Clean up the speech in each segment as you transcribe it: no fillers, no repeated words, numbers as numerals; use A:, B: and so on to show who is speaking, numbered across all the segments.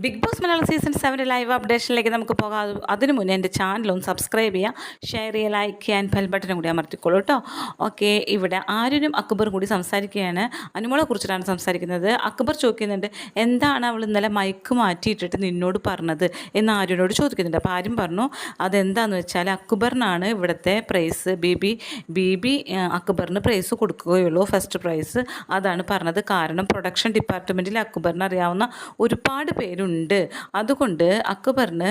A: Big Boss Malayalam season 7 live അപ്ഡേഷനിലേക്ക് നമുക്ക് പോകാം. അതിനു മുന്നേ എൻ്റെ ചാനലൊന്ന് സബ്സ്ക്രൈബ് ചെയ്യുക, ഷെയർ ചെയ്യുക, ലൈക്ക് ചെയ്യാൻ ബെൽ ബട്ടനും കൂടി അമർത്തിക്കോളൂ കേട്ടോ. ഓക്കെ, ഇവിടെ ആര്യനും അക്ബറും കൂടി സംസാരിക്കുകയാണ്. അനുമോളെ കുറിച്ചിട്ടാണ് സംസാരിക്കുന്നത്. അക്ബർ ചോദിക്കുന്നുണ്ട്, എന്താണ് അവൾ ഇന്നലെ മൈക്ക് മാറ്റിയിട്ടിട്ട് നിന്നോട് പറഞ്ഞത് എന്ന് ആര്യനോട് ചോദിക്കുന്നുണ്ട്. അപ്പോൾ ആര്യം പറഞ്ഞു, അതെന്താണെന്ന് വെച്ചാൽ അക്ബറിനാണ് ഇവിടുത്തെ പ്രൈസ്. ബി അക്ബറിന് പ്രൈസ് കൊടുക്കുകയുള്ളൂ, ഫസ്റ്റ് പ്രൈസ്. അതാണ് പറഞ്ഞത്. കാരണം പ്രൊഡക്ഷൻ ഡിപ്പാർട്ട്മെൻറ്റിൽ അക്ബറിന് അറിയാവുന്ന ഒരുപാട് പേരുണ്ട്. അതുകൊണ്ട് അക്ബറിന്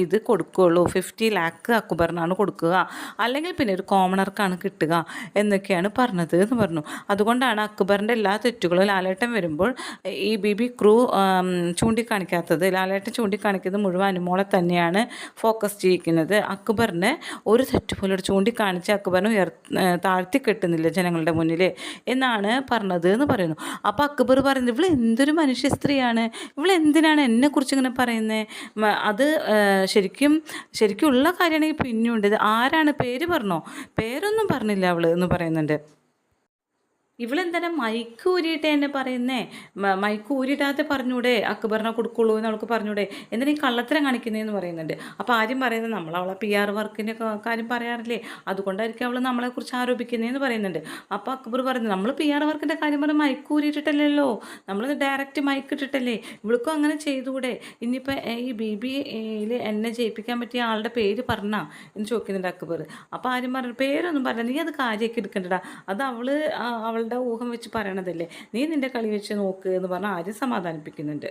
A: ഇത് കൊടുക്കുകയുള്ളൂ. 50 ലാക്ക് അക്ബറിനാണ് കൊടുക്കുക, അല്ലെങ്കിൽ പിന്നെ ഒരു കോമണർക്കാണ് കിട്ടുക എന്നൊക്കെയാണ് പറഞ്ഞത് എന്ന് പറഞ്ഞു. അതുകൊണ്ടാണ് അക്ബറിൻ്റെ എല്ലാ തെറ്റുകളും ലാലേട്ടൻ വരുമ്പോൾ ഈ ബി ക്രൂ ചൂണ്ടിക്കാണിക്കാത്തത്. ലാലേട്ടൻ ചൂണ്ടിക്കാണിക്കുന്നത് മുഴുവൻ അനുമോളെ തന്നെയാണ് ഫോക്കസ് ചെയ്യിക്കുന്നത്. അക്ബറിനെ ഒരു തെറ്റ് പോലും ചൂണ്ടിക്കാണിച്ച് അക്ബറിനെ താഴ്ത്തി കെട്ടുന്നില്ല ജനങ്ങളുടെ മുന്നിൽ എന്നാണ് പറഞ്ഞത് എന്ന് പറയുന്നു. അപ്പോൾ അക്ബർ പറയുന്നത്, ഇവൾ എന്തൊരു മനുഷ്യ സ്ത്രീയാണ്, ഇവൾ എന്തിനാണ് എന്നെക്കുറിച്ച് ഇങ്ങനെ പറയുന്നത്? അത് ശരിക്കും ഉള്ള കാര്യമാണെങ്കിൽ പിന്നെയുണ്ട്. ഇത് ആരാണ്, പേര് പറഞ്ഞോ? പേരൊന്നും പറഞ്ഞില്ല അവൾ എന്ന് പറയുന്നുണ്ട്. ഇവളെന്താ മൈക്ക് ഊരിയിട്ട് എന്നെ പറയുന്നേ? മൈക്ക് ഊരിയിട്ടാതെ പറഞ്ഞൂടെ അക്ബറിനെ കൊടുക്കുള്ളൂ എന്ന് അവൾക്ക് പറഞ്ഞൂടെ? എന്തിനാ ഈ കള്ളത്തരം കാണിക്കുന്നതെന്ന് പറയുന്നുണ്ട്. അപ്പോൾ ആദ്യം പറയുന്നത്, നമ്മൾ അവളെ PR വർക്കിൻ്റെ കാര്യം പറയാറില്ലേ, അതുകൊണ്ടായിരിക്കും അവൾ നമ്മളെക്കുറിച്ച് ആരോപിക്കുന്നതെന്ന് പറയുന്നുണ്ട്. അപ്പോൾ അക്ബർ പറയുന്നത്, നമ്മൾ PR വർക്കിൻ്റെ കാര്യം പറഞ്ഞാൽ മൈക്ക് ഊരിയിട്ടിട്ടല്ലോ, നമ്മൾ ഡയറക്റ്റ് മൈക്ക് ഇട്ടിട്ടല്ലേ, ഇവൾക്കും അങ്ങനെ ചെയ്തുകൂടെ? ഇനിയിപ്പോൾ ഈ BBയിൽ എന്നെ ജയിപ്പിക്കാൻ പറ്റിയ ആളുടെ പേര് പറഞ്ഞാ എന്ന് ചോദിക്കുന്നുണ്ട് അക്ബർ. അപ്പോൾ ആരും പറഞ്ഞു, പേരൊന്നും പറഞ്ഞ, നീ അത് കാര്യമൊക്കെ എടുക്കണ്ടടാ, അത് അവളുടെ ഊഹം വെച്ച് പറയണതല്ലേ, നീ നിൻ്റെ കളി വെച്ച് നോക്ക് എന്ന് പറഞ്ഞാൽ ആരും സമാധാനിപ്പിക്കുന്നുണ്ട്.